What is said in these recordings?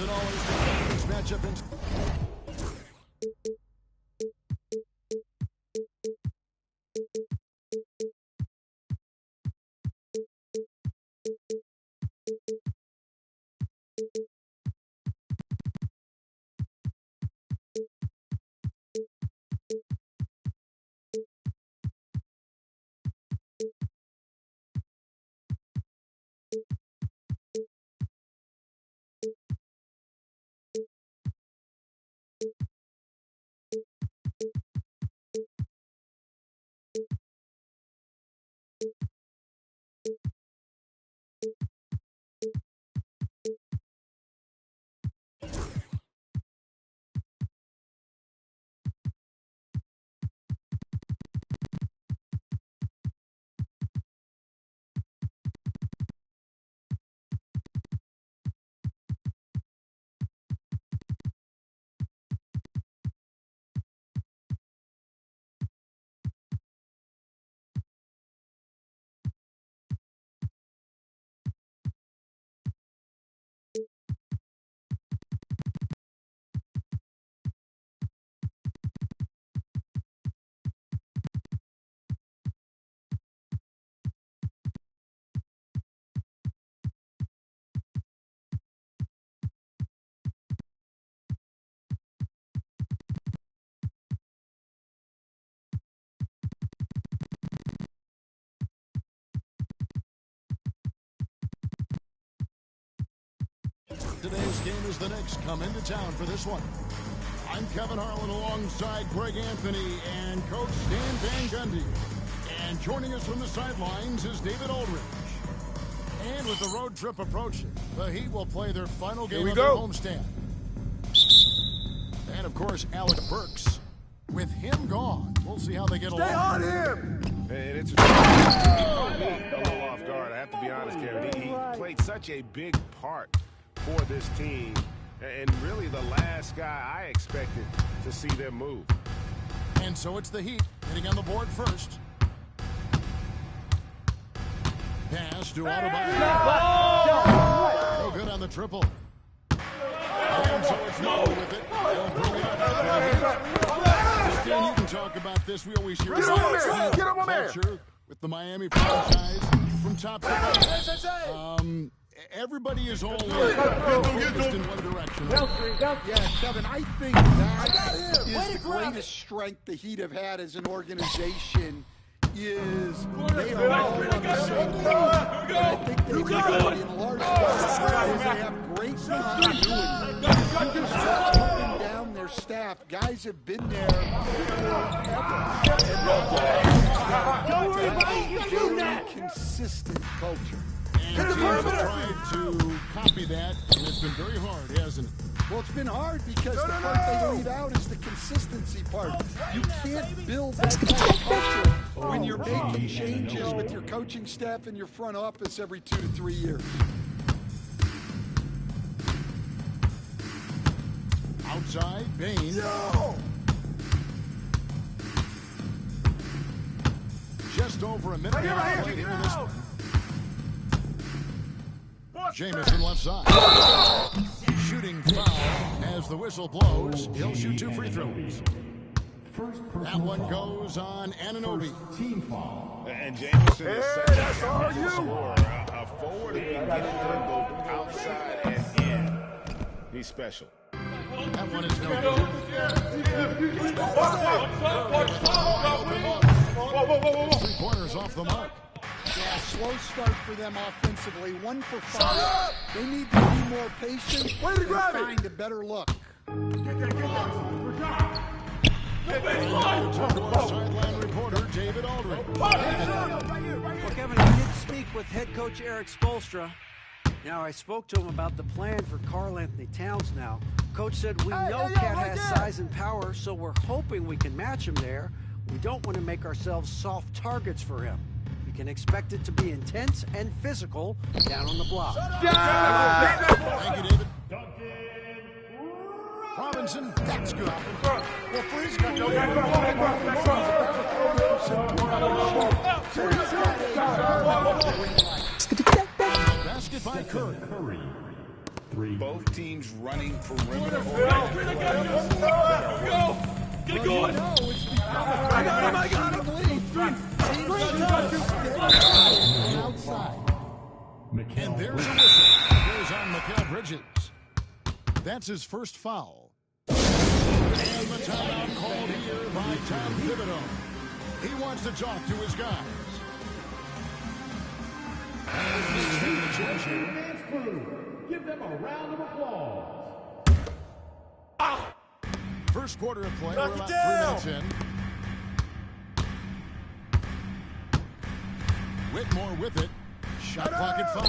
can always get this matchup in. Today's game is the Knicks come into town for this one. I'm Kevin Harlan alongside Greg Anthony and Coach Stan Van Gundy. And joining us from the sidelines is David Aldridge. And with the road trip approaching, the Heat will play their final game of their homestand. And of course, Alec Burks. With him gone, we'll see how they get along. Stay on him! And it's a little off guard, I have to be honest, Kevin. He played such a big part for this team, and really the last guy I expected to see them move. And so it's the Heat hitting on the board first. Pass to Autobahn. No good on the triple. And so it's Mo with it. They'll bring it up. Stan, you can talk about this. We always hear about culture with the Miami franchise from top to bottom. Everybody is all focused in one direction. Yeah, Kevin, I think that is the greatest strength the Heat have had as an organization is they are all on the same page. I think they do in large part because they have great continuity. You just start cutting down their staff. Guys have been there forever. And very consistent culture. And teams have tried to copy that, and it's been very hard, hasn't it? Well, it's been hard because the part they leave out is the consistency part. You can't build that kind of culture when you're making changes with your coaching staff and your front office every 2 to 3 years. Outside, Bain. No! Just over a minute and a half played here in this one. Jamison left side. Shooting foul as the whistle blows. He'll shoot 2 free throws. That one goes on Anunoby. Team foul. And Jamison is such a scorer, a forward who can get it done both outside and in. He's special. That one is no good. 3 pointers off the mark. Yeah, slow start for them offensively. 1 for 5. They need to be more patient and find a better look. Sideline reporter David Aldridge. Well, Kevin, I did speak with head coach Eric Spoelstra. Now, I spoke to him about the plan for Karl Anthony Towns now. Coach said, we know Cat has size and power, so we're hoping we can match him there. We don't want to make ourselves soft targets for him. You can expect it to be intense and physical down on the block. Thank you, David. Robinson, that's good. Well, for his career, basket by Curry. both teams running perimeter. Get going! No, it's I got him! Outside. And there's a whistle. Goes on Mikal Bridges. That's his first foul. And the timeout called here by Tom Thibodeau. He wants to talk to his guys. And he's taking a change here. Give them a round of applause. First quarter of play, we're about 3 minutes in. Whitmore with it. Shot clock at 5.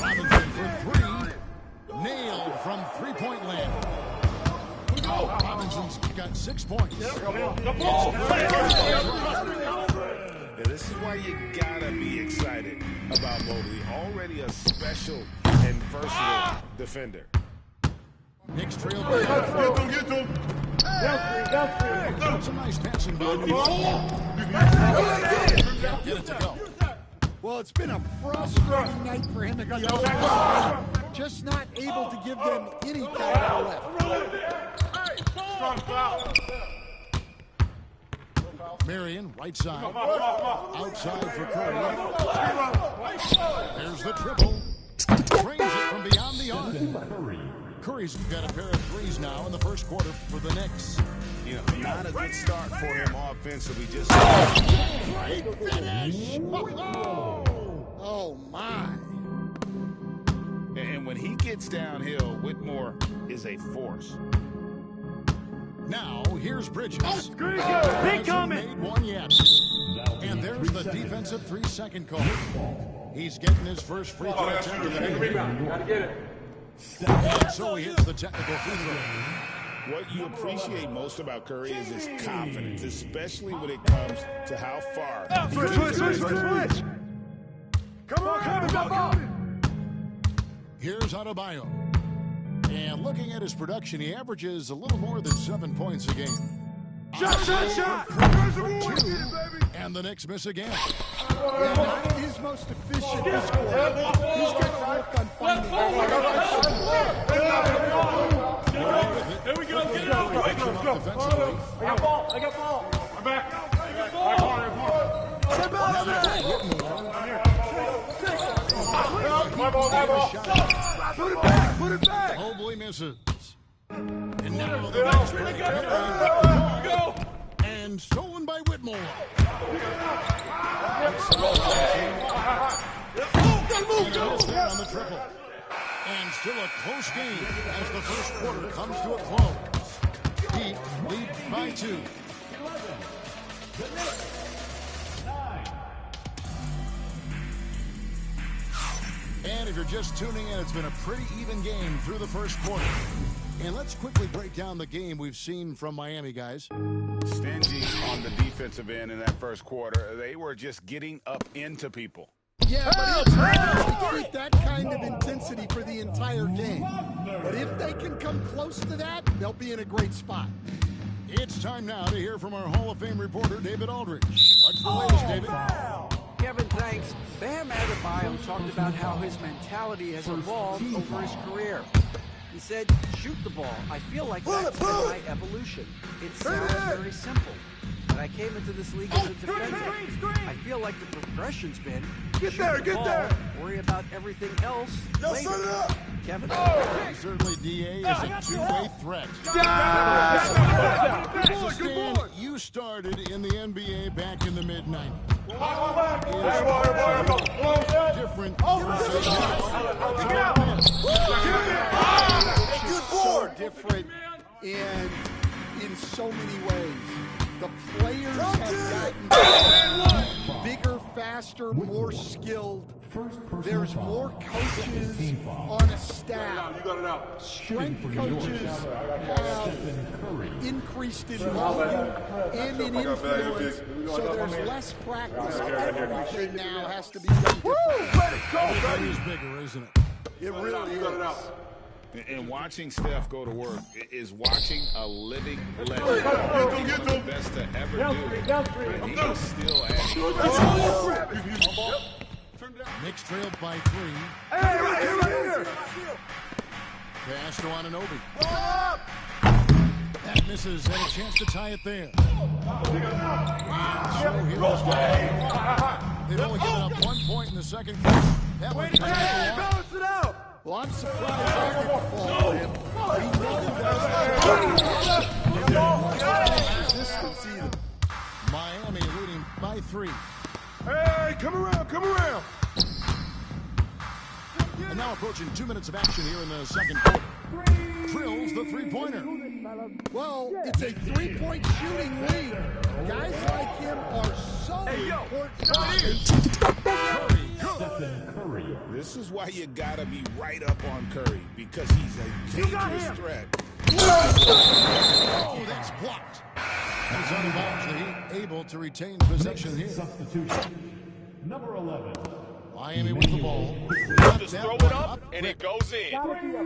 Robinson for 3. Nailed from three-point land. Robinson's got 6 points. Yeah, this is why you gotta be excited about Mobley. Already a special and versatile defender. Knicks trail by 4. Some nice passing by New York. Get it to go. Well, it's been a frustrating night for him at the offense. Just not able to give them any kind of left. Marion, right side. Outside for Curry. There's the triple. Brings it from beyond the arc. Curry's got a pair of threes now in the first quarter for the Knicks. You know, not a good start for him offensively. Just Great finish. Oh, my. And when he gets downhill, Whitmore is a force. Now, here's Bridges. Big coming. Made one yet. And there's the defensive 3-second call. He's getting his first free throw attempt of the game. Gotta get it. And so he hits the technical free throw. What you appreciate most about Curry is his confidence, especially when it comes to how far he can Switch. Come on. Here's Adebayo. And looking at his production, he averages a little more than 7 points a game. Shot. And the Knicks miss again. Yeah, not his most efficient this quarter. He's got to work on finding There we go. Get it out. Defensively. I got ball. I'm back. Put it back. Mobley misses. And now the Knicks break. And stolen by Whitmore. And on the triple. And still a close game as the first quarter comes to a close. Heat lead by 2. And if you're just tuning in, it's been a pretty even game through the first quarter. And let's quickly break down the game we've seen from Miami, guys. stingy on the defensive end in that first quarter. They were just getting up into people. Yeah, but it's hard to keep that kind of intensity for the entire game. But if they can come close to that, they'll be in a great spot. It's time now to hear from our Hall of Fame reporter, David Aldridge. What's the latest, David? Kevin, thanks. Bam Adebayo talked about how his mentality has evolved over his career. He said, shoot the ball. I feel like that's been my evolution. It sounds very simple. But I came into this league as a defender. I feel like the progression's been get there. Worry about everything else later. Kevin? Certainly, DA is a two-way threat. Stan, you started in the NBA back in the mid-90s. Different. So different in so many ways. The players have gotten bigger, faster, more skilled. There's more coaches on a staff. Strength coaches have increased in volume and in influence, so there's less practice. Everything now has to be done differently. Everybody's bigger, isn't it? It really is. And watching Steph go to work is watching a living legend. The best to ever do. And he is still at Knicks trailed by 3. Hey, right here. Pass to Anunoby. That misses, and a chance to tie it there. And so here's Miami. They've only given up 1 point in the second quarter. That one comes Balance it out. Well, I'm surprised I get the ball for him. We know that's consistency. Miami leading by 3. Hey, come around, come around. And now approaching 2 minutes of action here in the second quarter. Drills the three-pointer. Well, it's a three-point shooting league. Guys like him are so important. This is why you gotta be right up on Curry, because he's a dangerous threat. Oh, that's blocked. He's on the bounce. The Heat able to retain possession here. Substitution. Number 11. Miami with the ball. Just throw it up, and it goes in.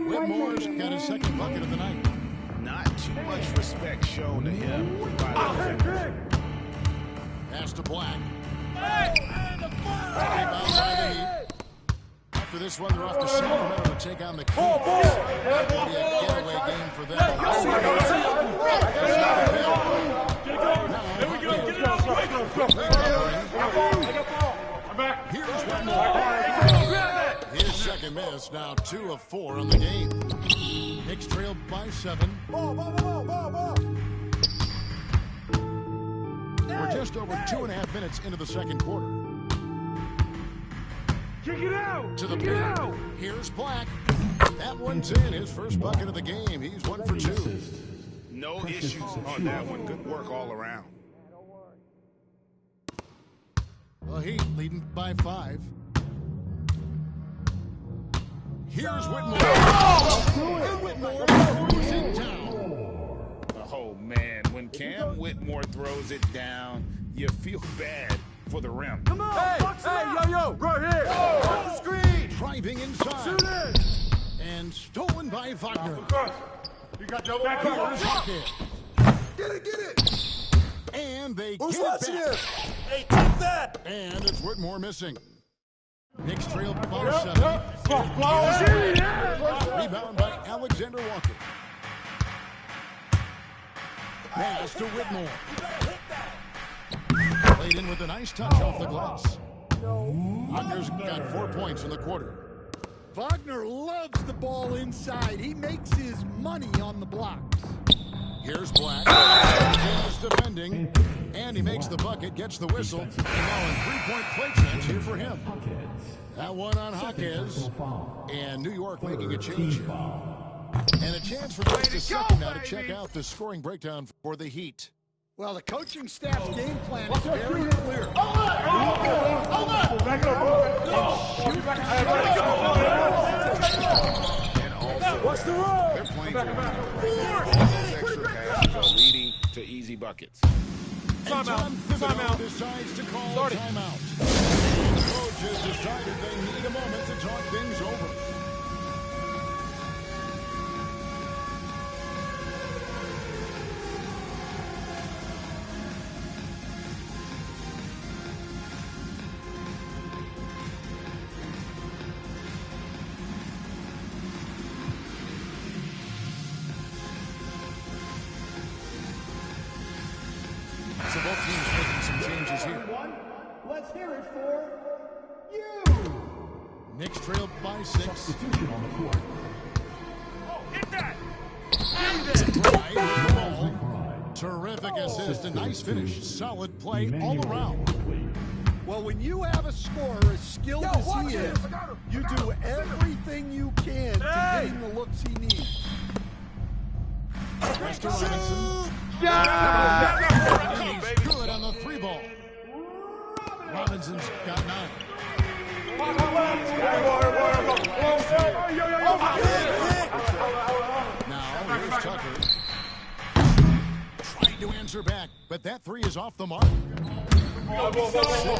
Whitmore's got his second bucket of the night. Not too much respect shown to him by the defenders. Pass to Black. Rebound by the Heat. After this one, they're off to Sacramento to take on the Kings. That will be a getaway game for them. There we go. Get it out. I'm back. Here's Whitmore. His second miss, now 2 of 4 on the game. Knicks trailed by 7. We're just over 2.5 minutes into the second quarter. Kick it out. To the paint. Here's Black. That one's in. His first bucket of the game. He's 1 for 2. No issues on that one. Good work all around. The Heat leading by 5. Here's Whitmore. Whitmore throws it down. Oh, man. When Cam Whitmore throws it down, you feel bad for the rim. Come on. Hey, yo, right here. Off the screen. Driving inside. Shoot it. And stolen by Wagner. You got double. Here's Hackett. Get it. And they Who's get watching it back. it? Hey, take that. And it's Whitmore missing. Knicks trailed by 7. Rebound by Alexander Walker. Pass to Whitmore. Played in with a nice touch off the glass. Wagner's got 4 points in the quarter. Wagner loves the ball inside. He makes his money on the blocks. Here's Black. He's defending. And he makes the bucket, gets the whistle. And now a 3-point play chance here for him. That one on Hawkins. And New York making a change here. And a chance for just a second now to check out the scoring breakdown for the Heat. Well, the coaching staff's game plan is very clear. What's the rule? They're playing for all those extra passes are leading to easy buckets. And John Thibodeau decides to call a timeout. The coach has decided they need a moment to talk things over. So both teams making some changes here. Let's hear it for you. Knicks trailed by 6. Substitution on the court. Hit that. Right with the ball. Terrific assist, a nice finish. Solid play all around. Well, when you have a scorer as skilled as he is, you do everything you can to get him the looks he needs. Pass to Robinson. And he's good on the 3 ball. Robinson's got 9. Now, here's Tucker. Trying to answer back, but that 3 is off the mark. 6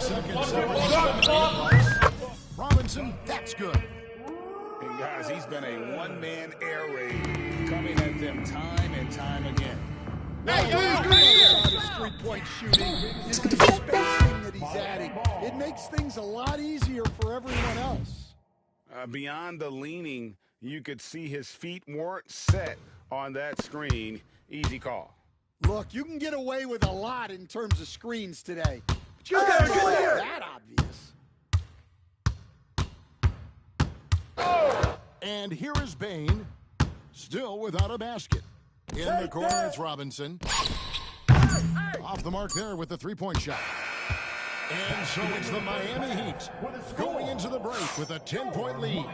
seconds separating. Robinson, that's good. And guys, he's been a one-man air raid coming at them time and time again. His three-point shooting is the spacing that he's adding. It makes things a lot easier for everyone else. Beyond the leaning, You could see his feet weren't set on that screen. Easy call. Look, you can get away with a lot in terms of screens today. But you gotta get that obvious. And here is Bain, still without a basket. In the corner, it's Robinson. Off the mark there with the three-point shot. And so it's the Miami Heat going into the break with a 10-point lead.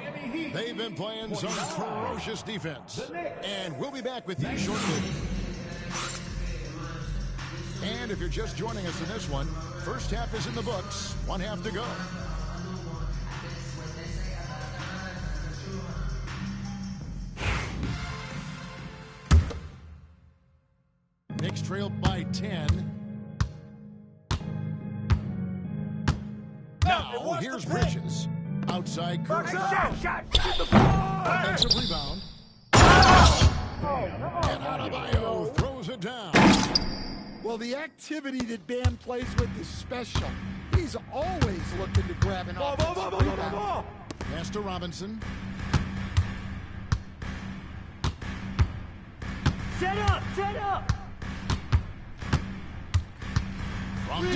They've been playing some ferocious defense. And we'll be back with you shortly. And if you're just joining us in this one, first half is in the books, 1 half to go. Knicks trail by 10. Now, here's Bridges. Outside Curry. Offensive rebound. And Adebayo throws it down. Well, the activity that Bam plays with is special. He's always looking to grab an offensive rebound. Pass to Robinson. Set up! From deep.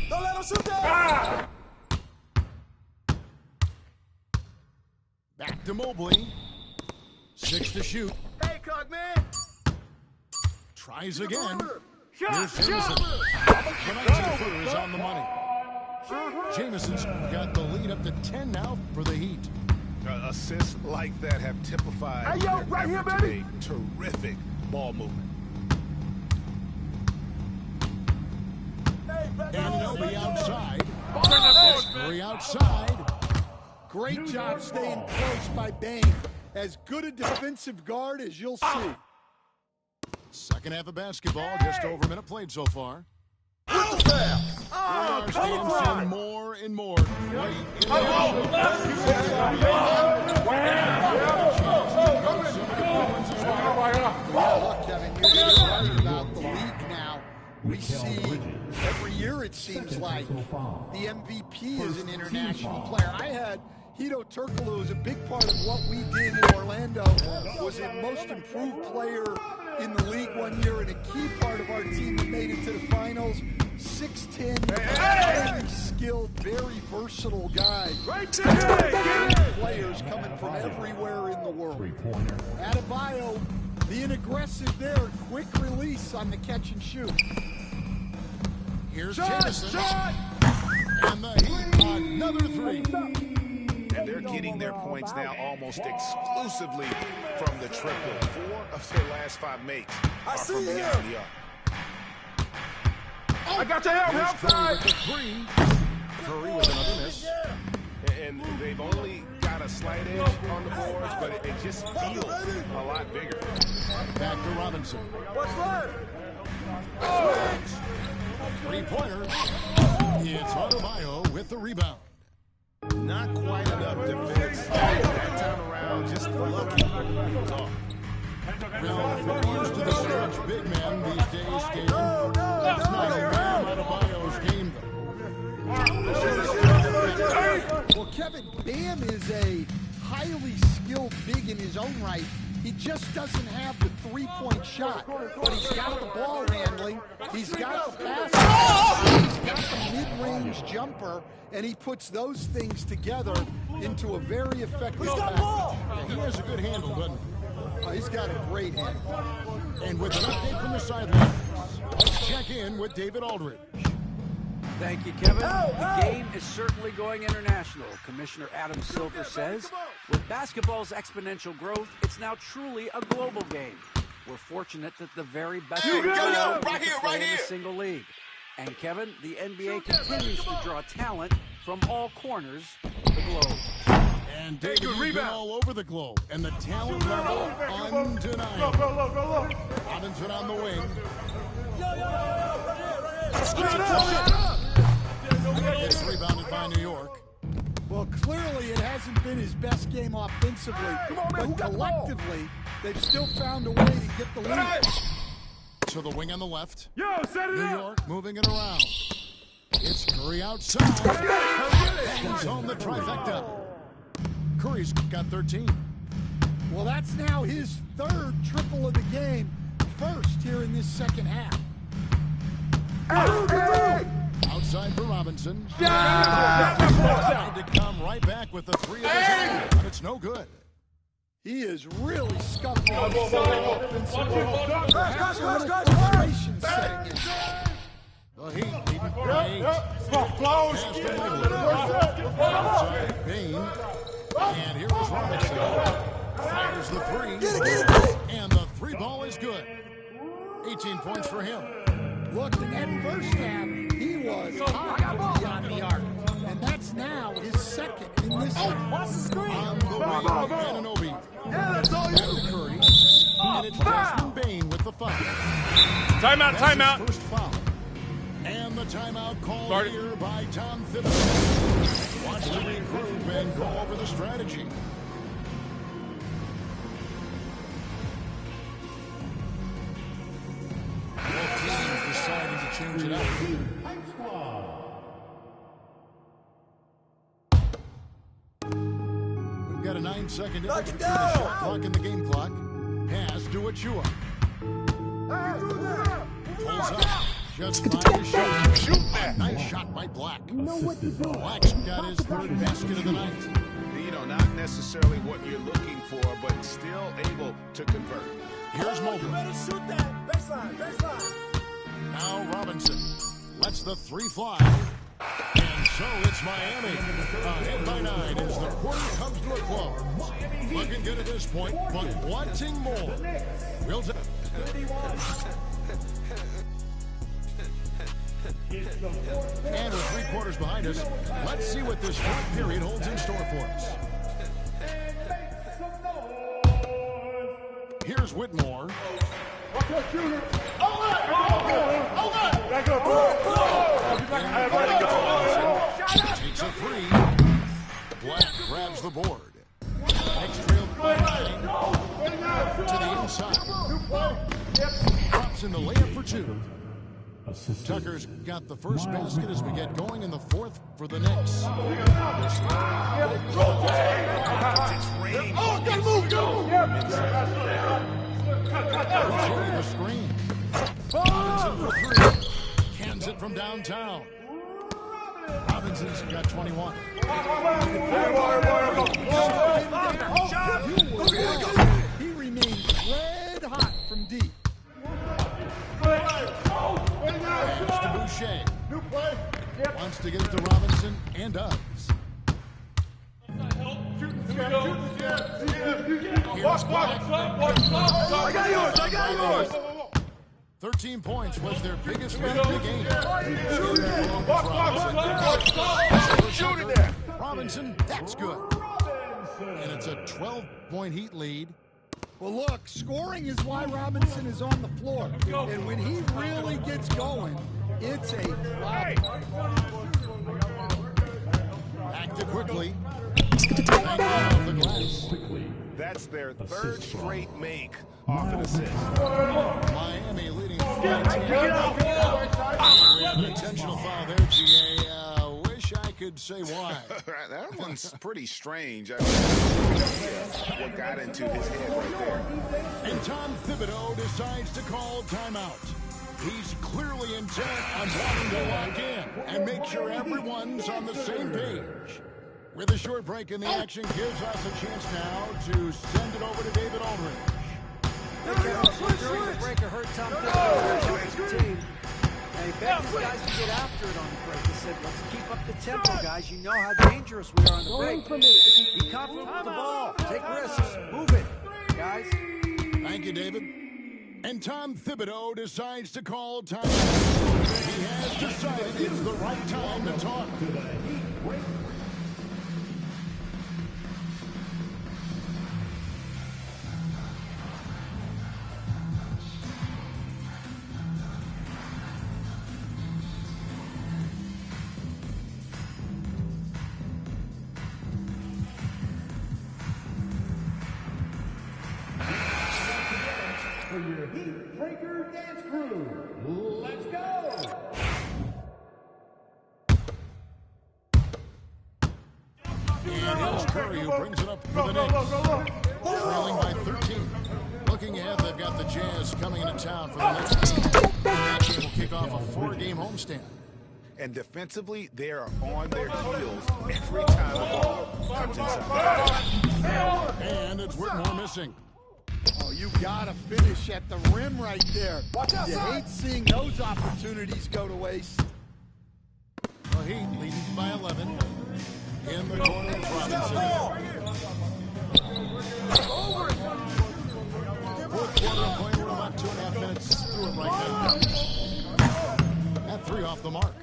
Don't let him shoot that! Back to Mobley. 6 to shoot. Hey, Cock, man! Tries again. Shot! Here's Jamison. Tonight's footer is on the money. Jamison's got the lead up to 10 now for the Heat. Assists like that have typified Hey, yo, their right here, effort to baby. make terrific ball movement. And Nobi outside. Curry outside. Great job staying close by Bain. As good a defensive guard as you'll see. Second half of basketball, just over a minute played so far. We are seeing more and more late in the Look, Kevin, you're right about the league now. We see every year, it seems like, the MVP is an international player. I had Hito Turkoglu, who was a big part of what we did in Orlando, was the most improved player in the league one year and a key part of our team that made it to the finals. 6'10", very skilled, very versatile guy. Players coming from everywhere in the world. Adebayo, being aggressive there, quick release on the catch and shoot. Here's Jamison. And the Heat, another three. And they're getting their points now almost exclusively from the triple. 4 of their last 5 makes are from beyond the arc. I got your help, Curry with the three. Curry with another miss. And they've only got a slight edge on the boards, but it just feels a lot bigger. Back to Robinson. What's left? Three-pointer. It's Adebayo with the rebound. Not quite enough defense. That time around, just lucky. We're used to the stretch big man these days, Steven. That's not a Bam Adebayo's game, though. Well, Kevin, Bam is a highly skilled big in his own right. He just doesn't have the three-point shot, but he's got the ball handling, he's got the pass, he's got the mid-range jumper, and he puts those things together into a very effective package. Yeah, he has a good handle, doesn't he? Oh, he's got a great handle. And with an update from the sidelines, let's check in with David Aldridge. Thank you, Kevin. The game is certainly going international. Commissioner Adam Silver says, with basketball's exponential growth, it's now truly a global game. We're fortunate that the very best in the world get to play in a single league. And Kevin, the NBA continues to draw talent from all corners of the globe. And David, you've been all over the globe, and the talent level undeniable. Go. Robinson on the wing. It's rebounded by New York. Well, clearly it hasn't been his best game offensively, but collectively, they've still found a way to get the lead. To the wing on the left. Yo, set it New up. York moving it around. It's Curry outside. He's on the trifecta. Curry's got 13. Well, that's now his third triple of the game, first here in this second half. Outside for Robinson. Tried to come right back with the three of his own. It's no good. He is really scuffling offensively. Perhaps a little frustration setting in. The Heat leading by 8. Pass to Outside Bain. And here is Robinson. Fires the three. And the three ball is good. 18 points for him. Look, in that first half, he was hot from beyond the arc. And that's now his second in this half. On the wing, Anunoby. Back to Curry. And it's Desmond Bain with the foul. Timeout, That's timeout. his first foul. And the timeout called here by Tom Thibodeau. Wants to regroup and go over the strategy. Both teams deciding to change it up. We've got a 9-second difference between the shot clock and the game clock. Pass to Achua. Pulls up. Just by his shoulder. Shoot that. Nice shot by Black. Black's got his third basket of the night. You know, not necessarily what you're looking for, but still able to convert. Here's Mobley. Shoot that. Baseline. Now Robinson lets the three fly. And so it's Miami. Ahead by 9 as the quarter comes to a close. Looking good at this point, but wanting more. Will And with 3 quarters behind us, let's see what this fourth period holds in store for us. Here's Whitmore. Takes a three. Black grabs the board. Next trailed by 9. To the inside. Drops in the layup for 2. Tucker's got the first basket as we get going in the fourth for the Knicks. The screen. Robinson for 3. Cans it from downtown. Robinson's got 21. He remains red hot from deep. Pass to Boucher. Wants to get it to Robinson and does. Here's Black. I got yours. 13 points was their biggest lead in the game. Shoot it there. Robinson, that's good. And it's a 12-point Heat lead. Well, look, scoring is why Robinson is on the floor. And when he really gets going, it's a problem. Back to quickly. Off the glass. That's their third straight make off an assist. Miami leading 5-10. An intentional foul there, GA. Wish I could say why. That one's pretty strange. I mean, what got into his head right there. And Tom Thibodeau decides to call timeout. He's clearly intent on wanting to lock in and make sure everyone's on the same page. With a short break in the action gives us a chance now to send it over to David Aldridge. During the break, I heard Tom Thibodeau his team, and he begged his guys to get after it on the break. He said, let's keep up the tempo, guys. You know how dangerous we are on the break. Be confident with the ball. Take risks. Move it, guys. Thank you, David. And Tom Thibodeau decides to call timeout. He has decided it's the right time to talk. For your Heat Breaker Dance Crew, let's go! And here's Curry, who brings it up for the Knicks. Trailing by 13. Looking ahead, they've got the Jazz coming into town for the next game. That game will kick off a 4-game homestand. And defensively, they are on their heels every time the ball comes inside. And it's Whitmore missing. Oh, you gotta finish at the rim right there. You hate seeing those opportunities go to waste. The Heat leading by 11. In the corner is Robinson. Fourth quarter playing. We're about 2.5 minutes through it right now. That three off the mark.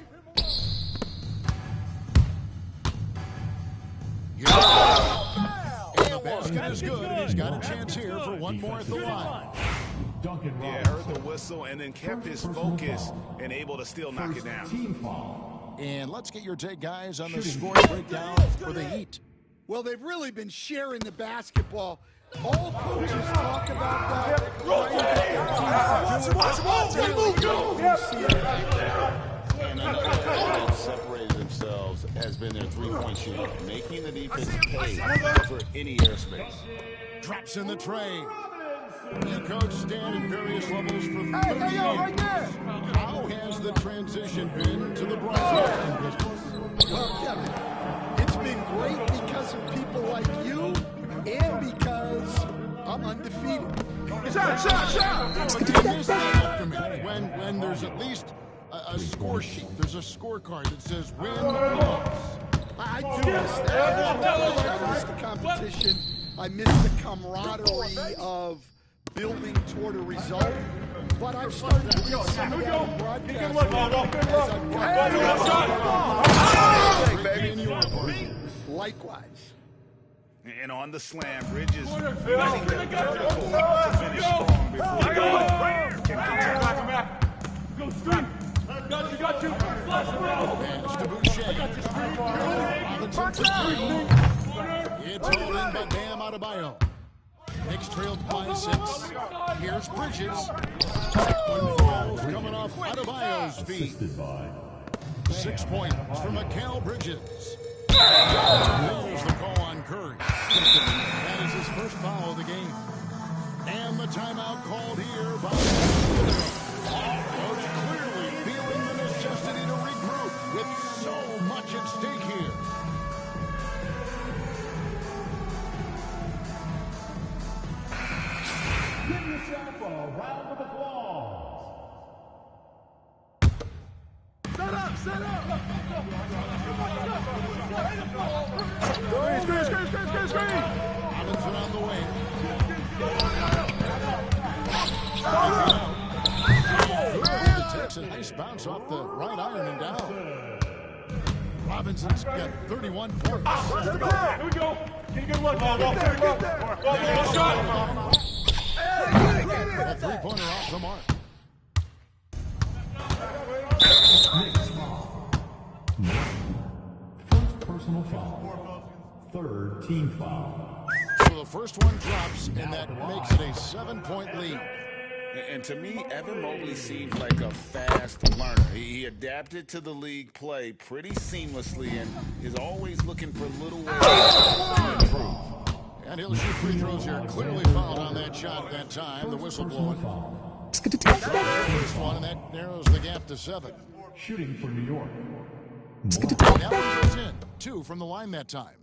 And the basket is good, and he's got a chance here for one more at the line. Yeah, heard the whistle and then kept his focus and able to still knock it down. And let's get your take, guys, on the score breakdown for the Heat. Well, they've really been sharing the basketball. All coaches talk about that. And another separated themselves has been their three-point shooting, making the defense pay for any airspace. Drops in the tray. You coach Stan in various levels for 30 years. How has the transition been to the broadcasting business? Well, Kevin, it's been great because of people like you and because I'm undefeated. When there's at least a score sheet, there's a scorecard that says win, loss. I do miss that. I miss the competition. I miss the camaraderie of building toward a result. But I've started to get some of that in broadcasting. Likewise. And on the slam, Bridges using the vertical to finish strong before Go street. Got you. Pass to Boucher. Robinson for three. It's all in by Bam Adebayo. Knicks trailed by 6. Here's Bridges. One falls coming off Adebayo's feet. 6 points for Mikal Bridges. There's the call on Curry. That is his first foul of the game. And the timeout called here by Coach clearly feeling the necessity to regroup with so much at stake here. Give yourself a round of applause. Set up! Screen! Robinson on the wing. Takes a nice bounce off the right iron and down. Robinson's got 31 points. Here we go. Get a good one. That three-pointer off the mark. First personal foul. Third team foul. So the first one drops, and that makes it a 7-point lead. And to me, Evan Mobley seems like a fast learner. He adapted to the league play pretty seamlessly and is always looking for little ways to improve. And he'll shoot free throws here. Clearly fouled on that shot that time. The whistle blowing. First one, and that narrows the gap to 7. Shooting for New York. That one goes in. 2 from the line that time.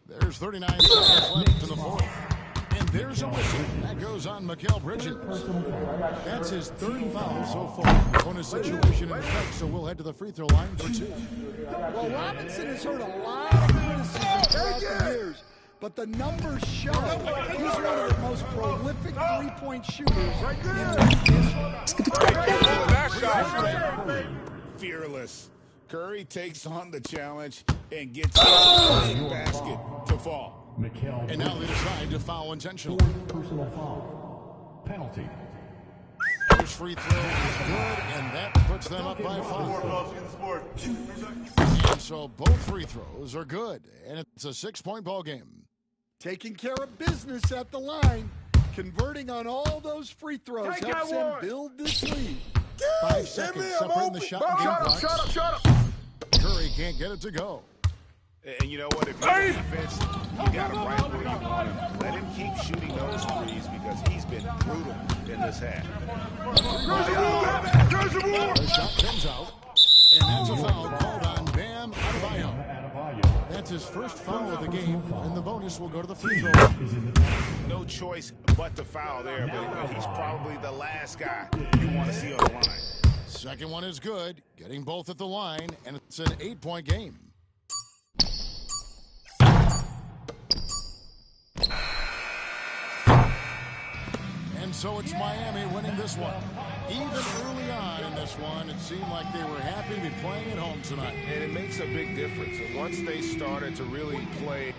There's 39 seconds left in the fourth. And there's a whistle. That goes on Mikal Bridges. That's his third foul so far. Bonus situation in effect, so we'll head to the free throw line for 2. Well, Robinson has heard a lot of criticism throughout the years, but the numbers show he's one of the most prolific three-point shooters in history. fearless. Curry takes on the challenge and gets a big basket to fall. And now they decide to foul intentionally. Personal foul. Penalty. First free throw is good, and that puts them up by 5. And so both free throws are good, and it's a 6-point ball game. Taking care of business at the line, converting on all those free throws helps him build this lead. 5 seconds separating the shot and game clock. Shut up. Curry can't get it to go. And you know what? If you're in defense, you got him right where you want him. Let him keep shooting those threes because he's been brutal in this half. The shot comes out, and that's a foul called on Bam Adebayo. That's his first foul of the game, and the bonus will go to the free throw. No choice but to foul there, but he's probably the last guy you want to see on the line. Second one is good, getting both at the line, and it's an 8-point game. And so it's Miami winning this one. Even early on in this one, it seemed like they were happy to be playing at home tonight. And it makes a big difference. And once they started to really play